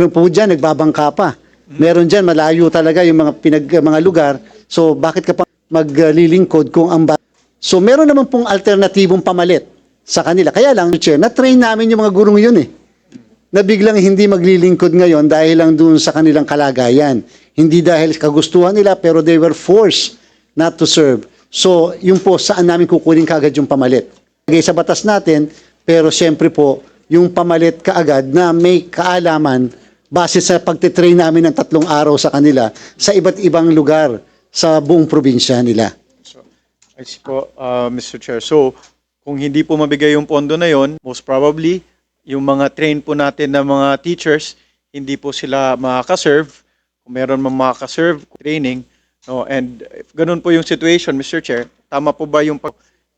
Meron po dyan, nagbabangka pa. Meron dyan, malayo talaga yung mga lugar. So, bakit ka pa maglilingkod kung ang So, meron naman pong alternatibong pamalit sa kanila. Kaya lang, Chair, na-train namin yung mga gurong yun na biglang hindi maglilingkod ngayon dahil lang dun sa kanilang kalagayan. Hindi dahil kagustuhan nila, pero they were forced not to serve. So, yun po, saan namin kukunin kaagad yung pamalit. Lagay sa batas natin, pero siyempre po, yung pamalit kaagad na may kaalaman base sa pagtitrain namin ng 3 araw sa kanila sa iba't ibang lugar sa buong probinsya nila. I see po, Mr. Chair. So, kung hindi po mabigay yung pondo na yon, most probably, yung mga train po natin na mga teachers, hindi po sila makaka-serve. Kung meron mang makaka-serve training, no? And if ganun po yung situation, Mr. Chair, tama po ba yung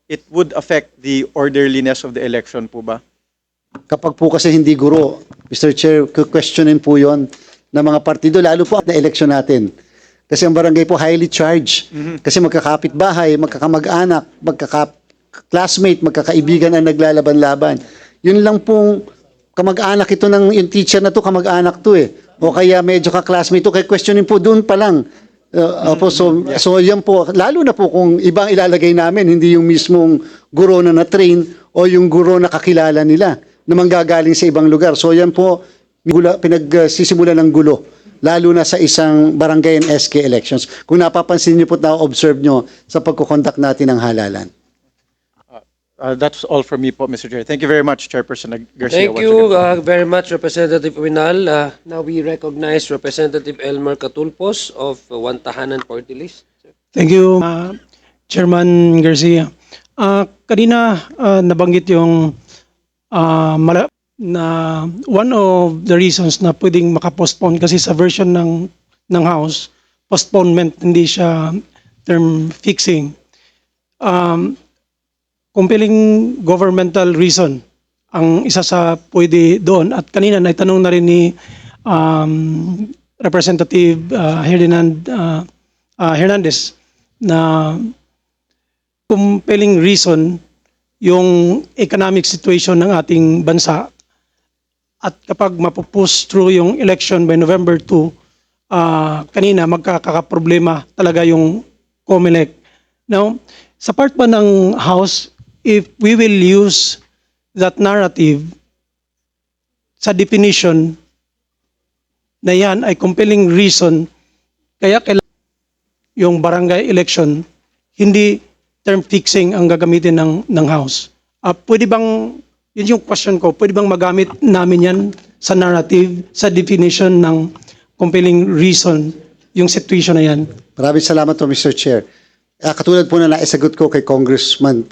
it would affect the orderliness of the election po ba? Kapag po kasi hindi guro, Mr. Chair, questionin po yon ng mga partido, lalo po na election natin. Kasi ang barangay po highly charged. Kasi magkakapit-bahay, magkakamag-anak, magkaka-classmate, magkakaibigan ang naglalaban-laban. Yun lang pong kamag-anak ito ng yung teacher na to, kamag-anak to eh. O kaya medyo ka-classmate to, kaya questionin po doon pa lang. So yan po, lalo na po kung ibang ilalagay namin, hindi yung mismong guro na na-train o yung guro na kakilala nila na manggagaling sa ibang lugar. So yan po, pinagsisimula ng gulo. Lalo na sa isang barangay and SK elections. Kung napapansin niyo po at na-observe nyo sa pagkukondak natin ng halalan. That's all from me po, Mr. Chair. Thank you very much, Chairperson Garcia. Thank you very much, Representative Winal. Now we recognize Representative Elmer Catulpos of One Tahanan Party List. Thank you, Chairman Garcia. Kanina nabanggit yung na one of the reasons na pwedeng makapostpone kasi sa version ng House, postponement, hindi siya term fixing. Compelling governmental reason ang isa sa pwede doon. At kanina naitanong na rin ni Representative Hernandez na compelling reason yung economic situation ng ating bansa. At kapag mapupush through yung election by November 2, kanina magkakaproblema talaga yung COMELEC. Now, sa part ba ng House, if we will use that narrative sa definition na yan ay compelling reason, kaya kailangan yung barangay election, hindi term fixing ang gagamitin ng House. Pwede bang, yun yung question ko, pwede bang magamit namin yan sa narrative, sa definition ng compelling reason, yung situation na yan? Maraming salamat po, Mr. Chair. Katulad po na naisagot ko kay Congressman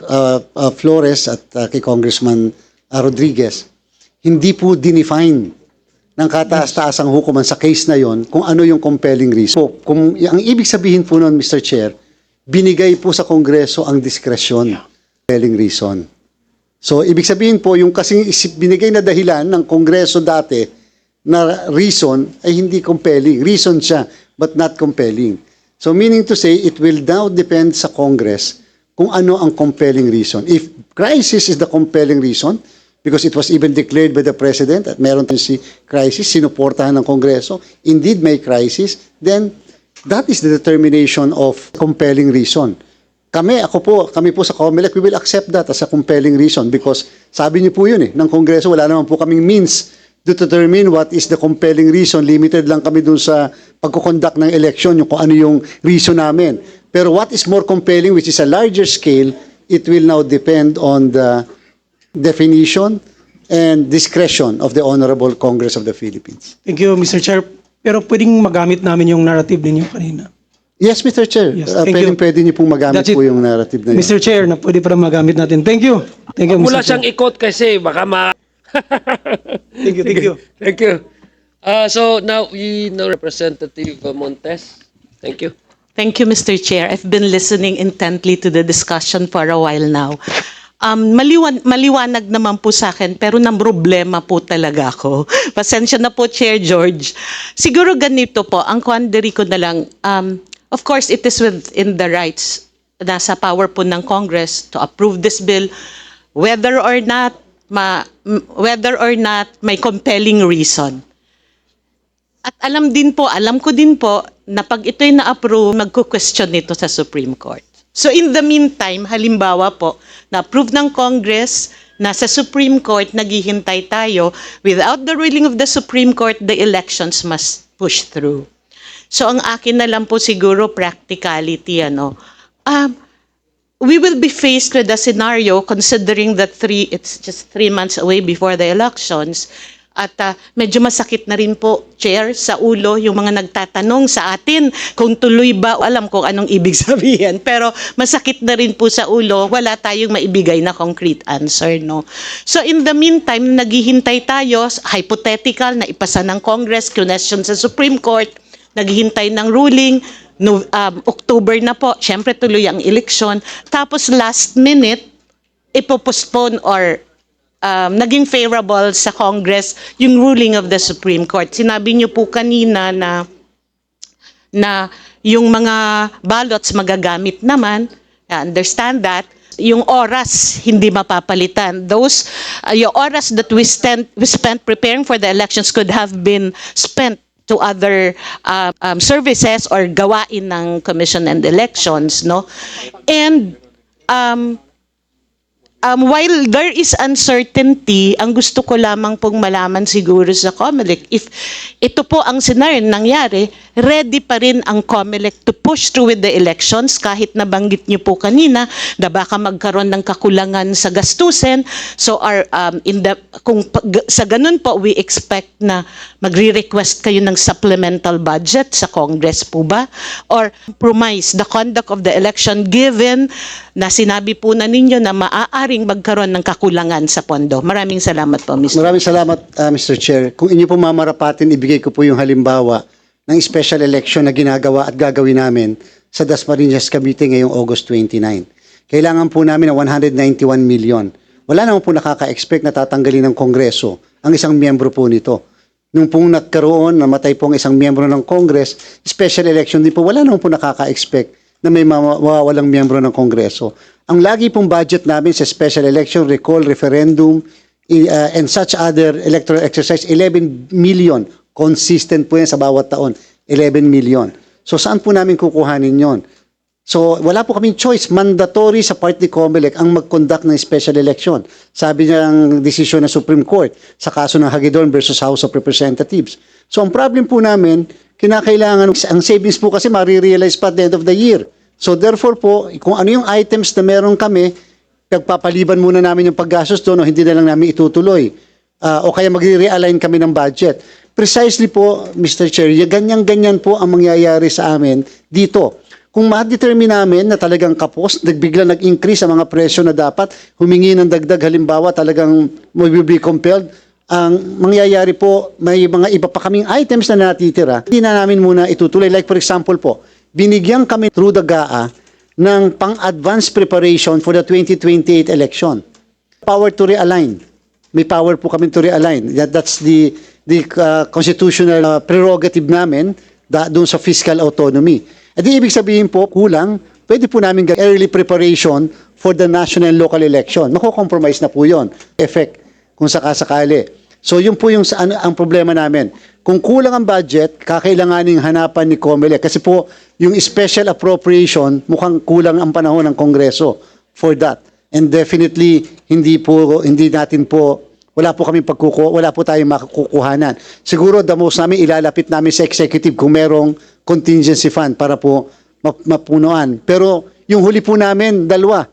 Flores at kay Congressman Rodriguez, hindi po dinefine ng kataas-taasang hukuman sa case na yon kung ano yung compelling reason. So, kung ang ibig sabihin po noon, Mr. Chair, binigay po sa Kongreso ang diskresyon, compelling reason. So, ibig sabihin po, yung kasing binigay na dahilan ng Kongreso dati na reason ay hindi compelling. Reason siya, but not compelling. So, meaning to say, it will now depend sa Congress kung ano ang compelling reason. If crisis is the compelling reason, because it was even declared by the President at meron tayong si crisis, sinuportahan ng Kongreso, indeed may crisis, then that is the determination of compelling reason. Kami po sa COMELEC, we will accept that as a compelling reason because sabi niyo po yun ng Kongreso, wala naman po kaming means to determine what is the compelling reason. Limited lang kami dun sa pagkukonduct ng election, yung kung ano yung reason namin. Pero what is more compelling, which is a larger scale, it will now depend on the definition and discretion of the Honorable Congress of the Philippines. Thank you, Mr. Chair. Pero pwedeng magamit namin yung narrative ninyo kanina. Yes, Mr. Chair. Yes, thank you. Pwede niyo pong magamit That's it. po yung narrative na yun. Mr. Chair, na pwede pa magamit natin. Thank you. Thank you, Mula Mr. siyang Chair. ikot kasi baka Thank you, thank you. Thank you. So now we know Representative Montes. Thank you. Thank you, Mr. Chair. I've been listening intently to the discussion for a while now. Maliwanag naman po sa akin, pero nang problema po talaga ako. Pasensya na po, Chair George. Siguro ganito po, ang quandary ko na lang, of course, it is within the rights, nasa power po ng Congress to approve this bill, whether or not may compelling reason. alam ko din po na pag ito'y na-approve, magko-question ito sa Supreme Court. So in the meantime, halimbawa po, na-approve ng Congress, nasa Supreme Court, naghihintay tayo. Without the ruling of the Supreme Court, the elections must push through. So ang akin na lang po siguro practicality, we will be faced with a scenario considering that it's just 3 months away before the elections. At medyo masakit na rin po, Chair, sa ulo yung mga nagtatanong sa atin kung tuloy ba, alam kung anong ibig sabihin, pero masakit na rin po sa ulo, wala tayong maibigay na concrete answer, no? So in the meantime, naghihintay tayo, hypothetical, na ipasa ng Congress, question sa Supreme Court, naghihintay ng ruling, October na po, syempre tuloy ang eleksyon, tapos last minute, ipopostpone or naging favorable sa Congress yung ruling of the Supreme Court. Sinabi niyo po kanina na yung mga ballots magagamit naman, I understand that, yung oras hindi mapapalitan. Those yung oras that we spent preparing for the elections could have been spent to other services or gawain ng Commission and Elections, no? And while there is uncertainty, ang gusto ko lamang pong malaman siguro sa COMELEC, if ito po ang scenario nangyari, ready pa rin ang COMELEC to push through with the elections kahit nabanggit niyo po kanina na baka magkaroon ng kakulangan sa gastusin. So sa ganun po, we expect na magre-request kayo ng supplemental budget sa Congress po ba? Or compromise the conduct of the election given na sinabi po na ninyo na maaaring magkaroon ng kakulangan sa pondo. Maraming salamat po, Mr. Maraming salamat, Mr. Chair. Kung inyo po mamarapatin, ibigay ko po yung halimbawa ng special election na ginagawa at gagawin namin sa Dasmariñas Cavite ngayong August 29. Kailangan po namin ng 191 million. Wala naman po nakaka-expect na tatanggalin ng Kongreso ang isang miyembro po nito. Nung pong nagkaroon, namatay po ang isang miyembro ng Congress, special election din po, wala naman po nakaka-expect na may mawawalang miyembro ng Kongreso. Ang lagi pong budget namin sa special election, recall, referendum, and such other electoral exercise, 11 million. Consistent po yan sa bawat taon, 11 million. So saan po namin kukuhanin yon? So wala po kaming choice. Mandatory sa part ni COMELEC ang mag-conduct ng special election. Sabi niya ang desisyon ng Supreme Court sa kaso ng Hagedorn versus House of Representatives. So ang problem po namin, kinakailangan, ang savings po kasi marirealize pa at the end of the year. So therefore po, kung ano yung items na meron kami, pagpapaliban muna namin yung paggastos doon o hindi na lang namin itutuloy. O kaya magre-realign kami ng budget. Precisely po, Mr. Chair, ganyan-ganyan po ang mangyayari sa amin dito. Kung ma-determine namin na talagang kapos, biglang nag-increase ang mga presyo na dapat, humingi ng dagdag, halimbawa talagang will be compelled, ang mangyayari po, may mga iba pa kaming items na natitira, hindi na namin muna itutuloy. Like for example po, binigyan kami through the GAA ng pang-advance preparation for the 2028 election. Power to realign. May power po kami to realign. That's the constitutional prerogative namin doon sa fiscal autonomy. At ibig sabihin po, kulang, pwede po namin early preparation for the national and local election. Mako-compromise na po yun. Effect kung sakasakali. So yun po yung ang problema namin. Kung kulang ang budget, kakailanganing hanapan ni COMELEC. Kasi po, yung special appropriation, mukhang kulang ang panahon ng Kongreso for that. And definitely, hindi natin po, wala po kami wala po tayong makukuhanan. Siguro, the most namin, ilalapit namin sa executive kung merong contingency fund para po mapunuan. Pero yung huli po namin, dalawa.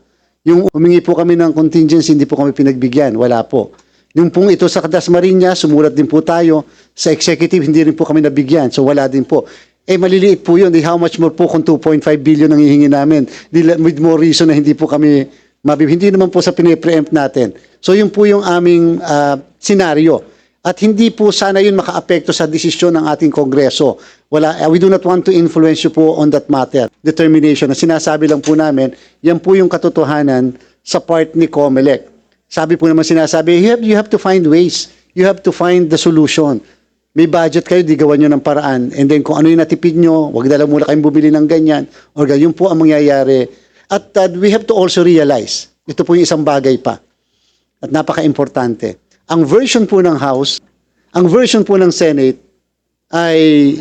Yung humingi po kami ng contingency, hindi po kami pinagbigyan. Wala po. Yung pong ito sa Dasmariñas, sumulat din po tayo. Sa executive, hindi rin po kami nabigyan. So wala din po. Maliliit po yun. How much more po kung 2.5 billion ang hihingi namin? With more reason na hindi po kami hindi naman po sa pine-preempt natin. So yun po yung aming senaryo. At hindi po sana yun makaapekto sa desisyon ng ating Kongreso. We do not want to influence you po on that matter. Determination na sinasabi lang po namin, yan po yung katotohanan sa part ni COMELEC. Sabi po naman sinasabi, you have to find ways. You have to find the solution. May budget kayo, di gawan nyo ng paraan. And then kung ano yung natipid nyo, wag dala muna kayong bumili ng ganyan. Or ganyan po ang mangyayari. At we have to also realize, ito po yung isang bagay pa. At napaka-importante. Ang version po ng House, ang version po ng Senate, ay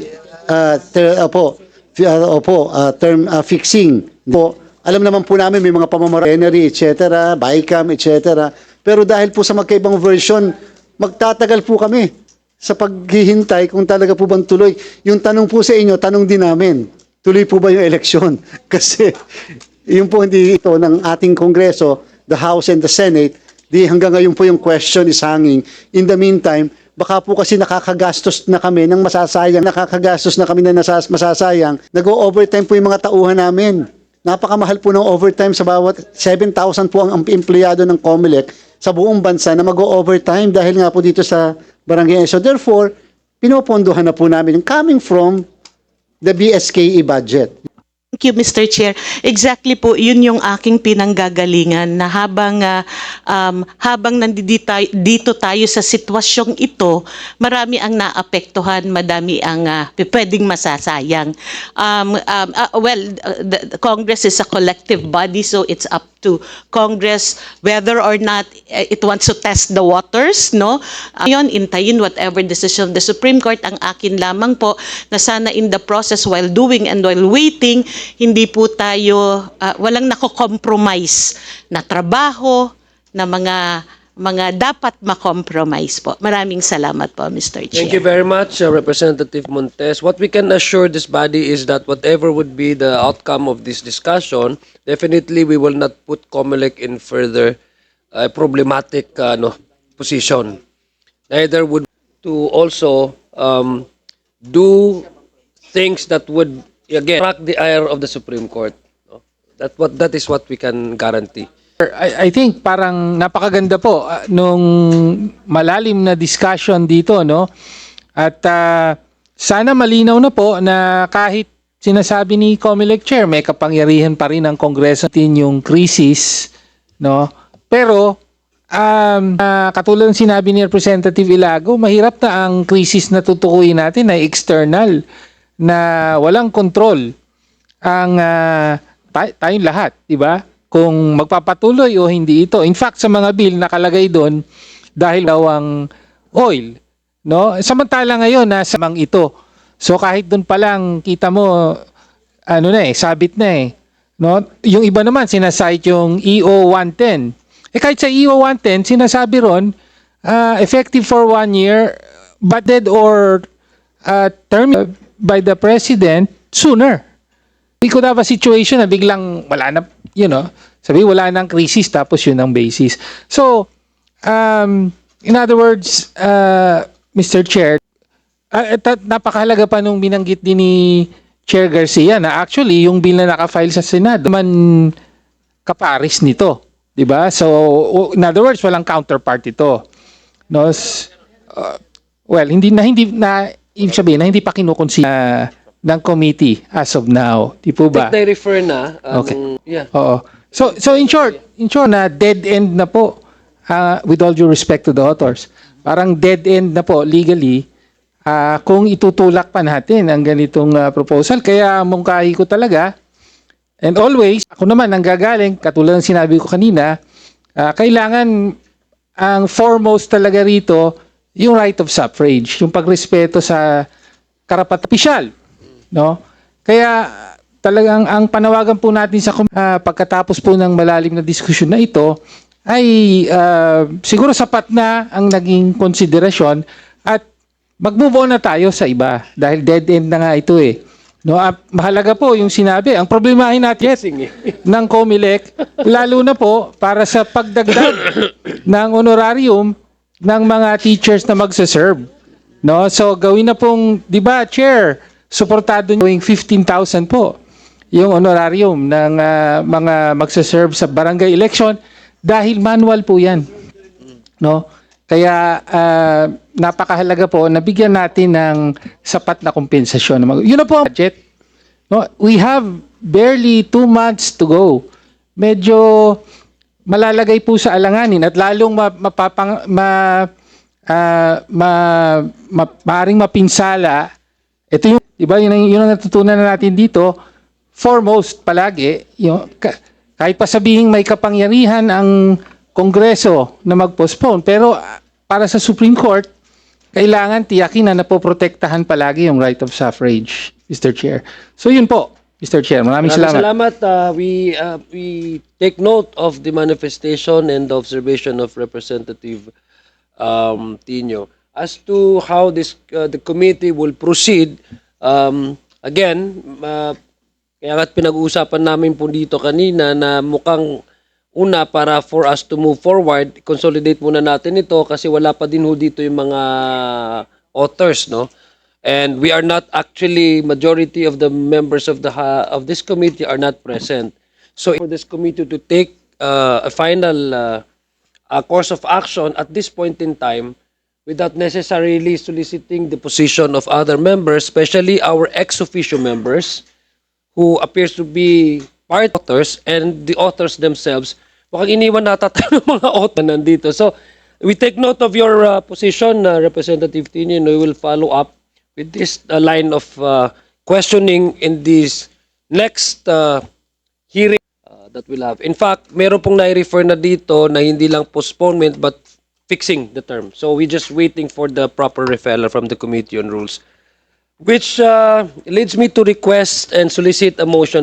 term fixing po. Alam naman po namin may mga pamamaraan, etc., BICAM, etc. Pero dahil po sa magkaibang version, magtatagal po kami sa paghihintay kung talaga po bang tuloy. Yung tanong po sa inyo, tanong din namin, tuloy po ba yung eleksyon? Kasi yung po hindi ito ng ating Kongreso, the House and the Senate, di hanggang ngayon po yung question is hanging. In the meantime, baka po kasi nakakagastos na kami ng masasayang, nag-o-overtime po yung mga tauhan namin. Napakamahal po ng overtime sa bawat 7,000 po ang empleyado ng COMELEC sa buong bansa na mag-o-overtime dahil nga po dito sa barangay. So therefore, pinopondohan na po namin coming from the BSKE budget. Thank you, Mr. Chair. Exactly po, yun yung aking pinanggagalingan na habang dito tayo sa sitwasyong ito, marami ang naapektuhan, madami ang pwedeng masasayang. The Congress is a collective body, so it's up to Congress whether or not it wants to test the waters, no? Ngayon, intayin whatever decision of the Supreme Court. Ang akin lamang po na sana in the process while doing and while waiting, hindi po tayo walang nako-compromise na trabaho na mga dapat ma-compromise po. Maraming salamat po, Mr. Chair. Thank you very much, Representative Montes. What we can assure this body is that whatever would be the outcome of this discussion, definitely we will not put COMELEC in further problematic position. Neither would to also do things that would again crack the ire of the Supreme Court. No? That is what we can guarantee. I think parang napakaganda po nung malalim na discussion dito, no? At sana malinaw na po na kahit sinasabi ni COMELEC Chair, may kapangyarihan pa rin ang Kongreso din yung crisis, no? Pero katulad ng sinabi ni Representative Ilago, mahirap na ang crisis na tutukuyin natin ay external na walang control ang tayong lahat, di ba? Kung magpapatuloy o hindi ito. In fact, sa mga bill nakalagay doon dahil daw ang oil, no? Samantala ngayon nasa mang ito. So kahit doon pa lang kita mo sabit na eh, no? Yung iba naman sinasite yung EO 110. Kahit sa EO 110 sinasabi ron effective for 1 year budgeted or terminated by the president sooner. We could have a situation na biglang wala na, sabi wala nang crisis tapos yun ang basis. So, in other words, Mr. Chair, napakahalaga pa nung binanggit din ni Chair Garcia na actually yung bill na nakafile sa Senado man kaparis nito, 'di ba? So, in other words, walang counterpart ito. No? Hindi ibig sabihin na hindi pa kinukonsider ng committee as of now. Di po ba? They refer na. Okay. Yeah. Oo. So in short na dead end na po with all due respect to the authors. Parang dead end na po legally kung itutulak pa natin ang ganitong proposal. Kaya mungkahi ko talaga and always ako naman ang gagaling katulad ng sinabi ko kanina, kailangan ang foremost talaga rito yung right of suffrage, yung pagrespeto sa karapatan opisyal. No? Kaya talagang ang panawagan po natin sa pagkatapos po ng malalim na diskusyon na ito ay siguro sapat na ang naging konsiderasyon at mag-move on na tayo sa iba dahil dead end na nga ito eh. No, mahalaga po yung sinabi. Ang problemahin natin ng COMELEC lalo na po para sa pagdagdag ng honorarium ng mga teachers na magse-serve. No? So gawin na pong, 'di ba, Chair, suportado yung 15,000 po yung honorarium ng mga magse-serve sa barangay election dahil manual po 'yan. No? Kaya napakahalaga po na bigyan natin ng sapat na kompensasyon. Yun na po ang budget. No? We have barely 2 months to go. Medyo malalagay po sa alanganin at lalong maaring mapinsala. Ito yung, di ba, yun ang natutunan na natin dito. Foremost palagi, kahit pa sabihin may kapangyarihan ang Kongreso na mag-postpone, pero para sa Supreme Court, kailangan tiyakin na napoprotektahan palagi yung right of suffrage, Mr. Chair. So yun po, Mr. Chair. Maraming salamat. We take note of the manifestation and the observation of Representative Tino. As to how the committee will proceed, again, kaya nga't pinag-uusapan namin po dito kanina na mukhang una para for us to move forward, consolidate muna natin ito kasi wala pa din ho dito yung mga authors, no? And we are not actually, majority of the members of this committee are not present. So for this committee to take a final course of action at this point in time, without necessarily soliciting the position of other members, especially our ex officio members, who appears to be part authors and the authors themselves, mukhang iniwan nata tayo ng mga author nandito. So, we take note of your position, Representative Tino, and we will follow up with this line of questioning in this next hearing that we'll have. In fact, meron pong nai-refer na dito na hindi lang postponement but fixing the term. So, we're just waiting for the proper referral from the Committee on Rules. Which leads me to request and solicit a motion